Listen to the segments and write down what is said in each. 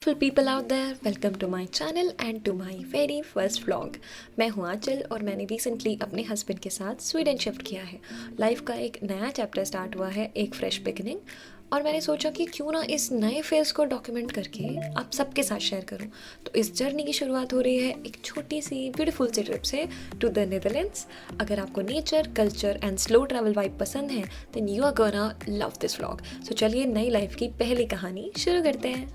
People out there, welcome to my channel and to my very first vlog. मैं हूँ आंचल और मैंने recently अपने हस्बैंड के साथ स्वीडन शिफ्ट किया है। लाइफ का एक नया चैप्टर स्टार्ट हुआ है, एक फ्रेश बिगिनिंग। और मैंने सोचा कि क्यों ना इस नए फेज़ को डॉक्यूमेंट करके आप सबके साथ शेयर करूं। तो इस जर्नी की शुरुआत हो रही है एक छोटी सी ब्यूटीफुल सी ट्रिप से टू द नीदरलैंड्स। अगर आपको nature, culture and slow travel vibe पसंद है then you are gonna love this vlog. So चलिए नई लाइफ की पहली कहानी शुरू करते हैं।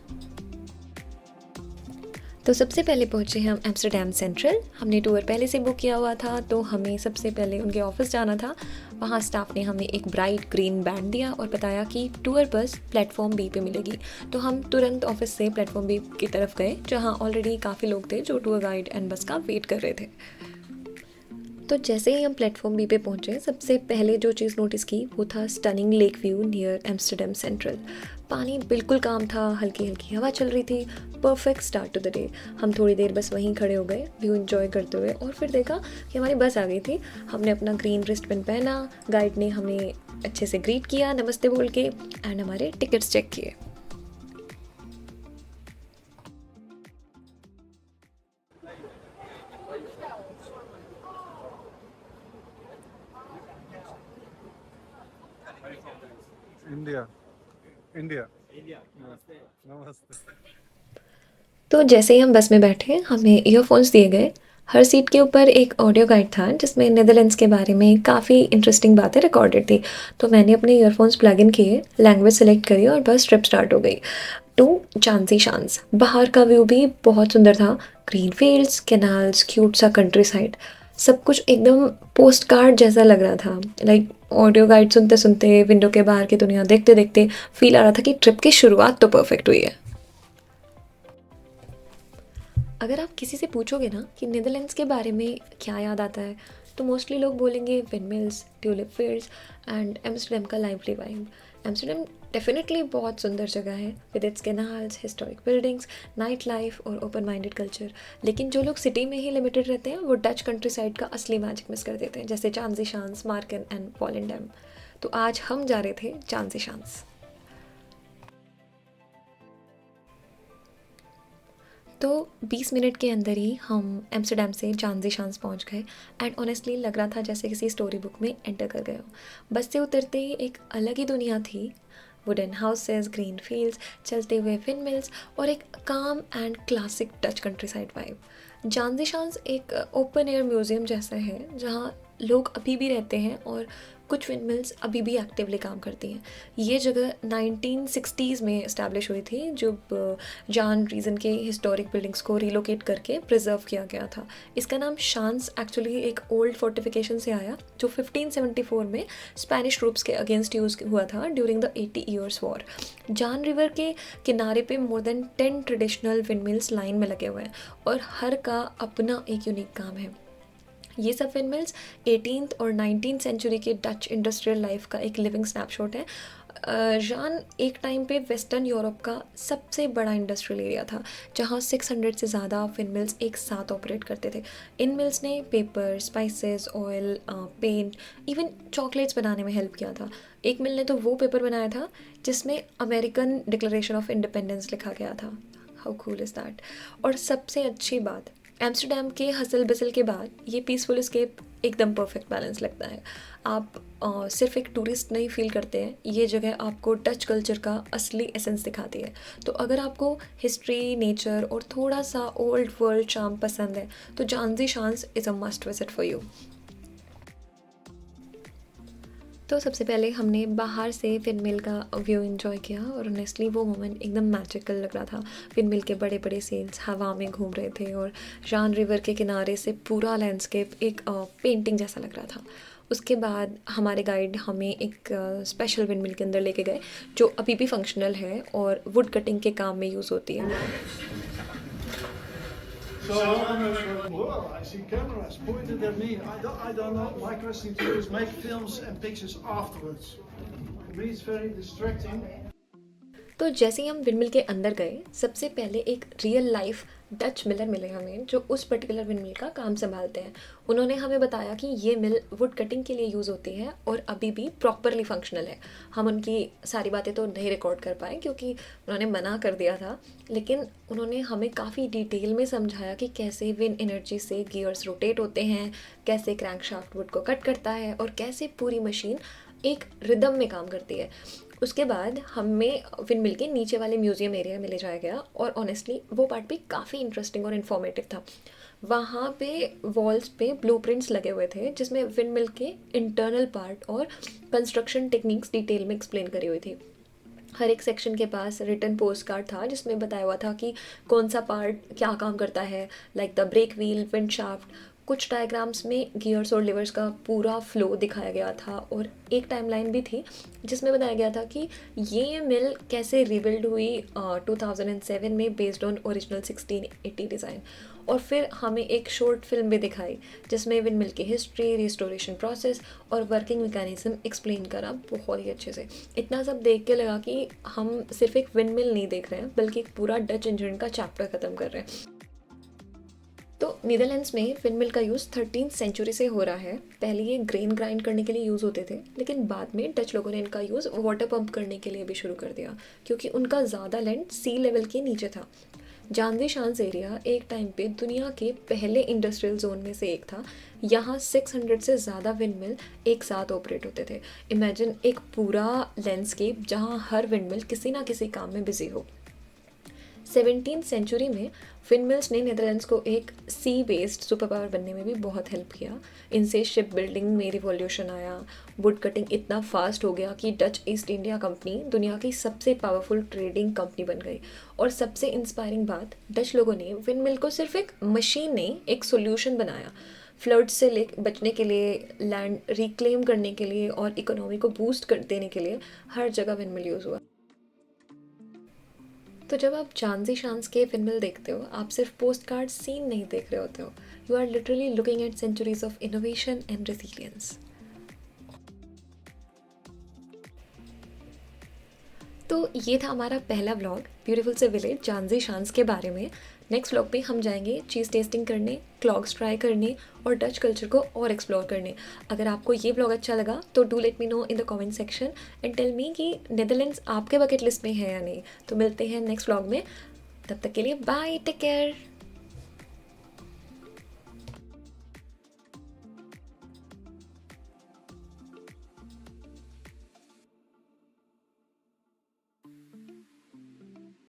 तो सबसे पहले पहुँचे हम एम्स्टर्डम सेंट्रल। हमने टूर पहले से बुक किया हुआ था, तो हमें सबसे पहले उनके ऑफिस जाना था। वहाँ स्टाफ ने हमें एक ब्राइट ग्रीन बैंड दिया और बताया कि टूर बस प्लेटफॉर्म बी पे मिलेगी। तो हम तुरंत ऑफिस से प्लेटफॉर्म बी की तरफ गए, जहाँ ऑलरेडी काफ़ी लोग थे जो टूर गाइड एंड बस का वेट कर रहे थे। तो जैसे ही हम प्लेटफॉर्म बी पे पहुंचे, सबसे पहले जो चीज़ नोटिस की वो था stunning lake view near Amsterdam central. पानी बिल्कुल काम था, हल्की हल्की हवा चल रही थी। Perfect start to the day. हम थोड़ी देर बस वहीं खड़े हो गए व्यू एंजॉय करते हुए, और फिर देखा कि हमारी बस आ गई थी। हमने अपना ग्रीन रिस्टबैंड पहना, गाइड ने हमें अच्छे से ग्रीट किया नमस्ते बोल के, एंड हमारे टिकट्स चेक किए। इंडिया इंडिया नमस्ते। तो जैसे ही हम बस में बैठे, हमें ईयरफोन्स दिए गए। हर सीट के ऊपर एक ऑडियो गाइड था जिसमें नीदरलैंड्स के बारे में काफ़ी इंटरेस्टिंग बातें रिकॉर्डेड थी। तो मैंने अपने ईयरफोन्स प्लग इन किए, लैंग्वेज सेलेक्ट करी और बस ट्रिप स्टार्ट हो गई टू झांसी शांस। बाहर का व्यू भी बहुत सुंदर था। ग्रीन फील्ड्स, कैनाल्स, क्यूट सा कंट्री साइड, सब कुछ एकदम पोस्ट कार्ड जैसा लग रहा था। लाइक ऑडियो गाइड सुनते सुनते, विंडो के बाहर की दुनिया देखते देखते फील आ रहा था कि ट्रिप की शुरुआत तो परफेक्ट हुई है। अगर आप किसी से पूछोगे ना कि नीदरलैंड्स के बारे में क्या याद आता है, तो मोस्टली लोग बोलेंगे windmills, tulip fields and Amsterdam का लाइवली वाइब। एम्स्टर्डम डेफिनेटली बहुत सुंदर जगह है with its canals, historic buildings, night life और ओपन माइंडेड कल्चर। लेकिन जो लोग सिटी में ही लिमिटेड रहते हैं वो डच कंट्री साइड का असली मैजिक मिस कर देते हैं, जैसे चांसी शांस, मार्कन एंड वॉलेंडम। तो आज हम जा रहे थे चांसी शांस। तो 20 मिनट के अंदर ही हम एम्स्टर्डम से झांसी शांस पहुंच गए, एंड ऑनेस्टली लग रहा था जैसे किसी स्टोरी बुक में एंटर कर गए हो। बस से उतरते ही एक अलग ही दुनिया थी। वुडन हाउसेस, ग्रीन फील्ड्स, चलते हुए विंड मिल्स और एक काम and classic touch countryside vibe. Zaanse Schans एक ओपन एयर म्यूज़ियम जैसा है जहाँ लोग अभी भी रहते हैं और कुछ विंडमिल्स अभी भी एक्टिवली काम करती हैं। ये जगह 1960s में इस्टेब्लिश हुई थी, जब जान रीजन के हिस्टोरिक बिल्डिंग्स को रिलोकेट करके प्रिजर्व किया गया था। इसका नाम शांस एक्चुअली एक ओल्ड फोर्टिफिकेशन से आया जो 1574 में स्पेनिश ट्रूप्स के अगेंस्ट यूज़ हुआ था ड्यूरिंग द 80 ईयर्स वॉर। जान रिवर के किनारे पे more than 10 traditional windmills line में लगे हुए हैं और हर का अपना एक यूनिक काम है। ये सब विंडमिल्स 18th और 19th सेंचुरी के डच इंडस्ट्रियल लाइफ का एक लिविंग स्नैपशॉट है। जान एक टाइम पे वेस्टर्न यूरोप का सबसे बड़ा इंडस्ट्रियल एरिया था, जहाँ 600 से ज़्यादा विंडमिल्स एक साथ ऑपरेट करते थे। इन मिल्स ने paper, spices, oil, paint, even chocolates बनाने में हेल्प किया था। एक मिल ने तो वो पेपर बनाया था जिसमें अमेरिकन डिक्लेरेशन ऑफ इंडिपेंडेंस लिखा गया था। How cool is that. और सबसे अच्छी बात, एम्स्टर्डम के हसल बसल के बाद ये पीसफुल एस्केप एकदम परफेक्ट बैलेंस लगता है। आप सिर्फ एक टूरिस्ट नहीं फील करते हैं, ये जगह आपको डच कल्चर का असली एसेंस दिखाती है। तो अगर आपको हिस्ट्री, नेचर और थोड़ा सा ओल्ड वर्ल्ड चार्म पसंद है तो Zaanse Schans is a must visit for you. तो सबसे पहले हमने बाहर से विंडमिल का व्यू एंजॉय किया और ऑनेस्टली वो मोमेंट एकदम मैजिकल लग रहा था। विंडमिल के बड़े बड़े सेल्स हवा में घूम रहे थे और जान रिवर के किनारे से पूरा लैंडस्केप एक पेंटिंग जैसा लग रहा था। उसके बाद हमारे गाइड हमें एक स्पेशल विंडमिल के अंदर लेके गए जो अभी भी फंक्शनल है और वुड कटिंग के काम में यूज़ होती है। Whoa, I see cameras pointed at me. I don't know. My question to you is make films and pictures afterwards. For me, it's very distracting. तो जैसे ही हम विंडमिल के अंदर गए, सबसे पहले एक रियल लाइफ डच मिलर मिले हमें जो उस पर्टिकुलर विंड मिल का काम संभालते हैं। उन्होंने हमें बताया कि ये मिल वुड कटिंग के लिए यूज़ होती है और अभी भी प्रॉपरली फंक्शनल है। हम उनकी सारी बातें तो नहीं रिकॉर्ड कर पाए क्योंकि उन्होंने मना कर दिया था, लेकिन उन्होंने हमें काफ़ी डिटेल में समझाया कि कैसे विंड एनर्जी से गियर्स रोटेट होते हैं, कैसे क्रैंकशाफ्ट वुड को कट करता है और कैसे पूरी मशीन एक रिदम में काम करती है। उसके बाद हमें विंड मिल के नीचे वाले म्यूज़ियम एरिया में ले जाया गया और ऑनेस्टली वो पार्ट भी काफ़ी इंटरेस्टिंग और इन्फॉर्मेटिव था। वहाँ पे वॉल्स पे ब्लूप्रिंट्स लगे हुए थे जिसमें विंड मिल के इंटरनल पार्ट और कंस्ट्रक्शन टेक्निक्स डिटेल में एक्सप्लेन करी हुई थी। हर एक सेक्शन के पास रिटन पोस्ट कार्ड था जिसमें बताया हुआ था कि कौन सा पार्ट क्या काम करता है, like the brake wheel, wind shaft. कुछ डायग्राम्स में गियर्स और लिवर्स का पूरा फ्लो दिखाया गया था और एक टाइमलाइन भी थी जिसमें बताया गया था कि ये मिल कैसे रिबिल्ड हुई 2007 में बेस्ड ऑन ओरिजिनल 1680 डिज़ाइन। और फिर हमें एक शॉर्ट फिल्म भी दिखाई जिसमें विंड मिल की हिस्ट्री, रिस्टोरेशन प्रोसेस और वर्किंग मैकेनिज्म एक्सप्लेन करा बहुत ही अच्छे से। इतना सब देख के लगा कि हम सिर्फ एक विंड मिल नहीं देख रहे हैं बल्कि एक पूरा डच इंजन का चैप्टर ख़त्म कर रहे हैं। तो नीदरलैंड्स में विंड मिल का यूज़ 13th सेंचुरी से हो रहा है। पहले ये ग्रेन ग्राइंड करने के लिए यूज़ होते थे, लेकिन बाद में डच लोगों ने इनका यूज़ वाटर पंप करने के लिए भी शुरू कर दिया क्योंकि उनका ज़्यादा लैंड सी लेवल के नीचे था। जानजी शांस एरिया एक टाइम पे दुनिया के पहले इंडस्ट्रियल जोन में से एक था। यहाँ 600 से ज़्यादा विंड मिल एक साथ ऑपरेट होते थे। इमेजिन एक पूरा लैंडस्केप जहाँ हर विंड मिल किसी ना किसी काम में बिजी हो। 17th सेंचुरी में विंड मिल्स ने नीदरलैंड्स को एक सी बेस्ड सुपर पावर बनने में भी बहुत हेल्प किया। इनसे शिप बिल्डिंग में रिवॉल्यूशन आया, वुड कटिंग इतना फास्ट हो गया कि डच ईस्ट इंडिया कंपनी दुनिया की सबसे पावरफुल ट्रेडिंग कंपनी बन गई। और सबसे इंस्पायरिंग बात, डच लोगों ने विंड मिल को सिर्फ एक मशीन नहीं, एक सोल्यूशन बनाया। फ्लड से बचने के लिए, लैंड रिक्लेम करने के लिए और इकोनॉमी को बूस्ट कर देने के लिए हर जगह विंड मिल यूज़ हुआ। तो जब आप जानजी शांस के विंड मिल देखते हो, आप सिर्फ पोस्ट कार्ड सीन नहीं देख रहे होते हो, you are literally looking at centuries of innovation and resilience. तो ये था हमारा पहला व्लॉग ब्यूटीफुल से विलेज जानजी शांस के बारे में। नेक्स्ट व्लॉग पे हम जाएंगे चीज़ टेस्टिंग करने, क्लॉग्स ट्राई करने और डच कल्चर को और एक्सप्लोर करने। अगर आपको ये व्लॉग अच्छा लगा तो do let me know in the comment section and tell me कि नीदरलैंड्स आपके बकेट लिस्ट में है या नहीं। तो मिलते हैं नेक्स्ट व्लॉग में, तब तक के लिए बाय, टेक केयर।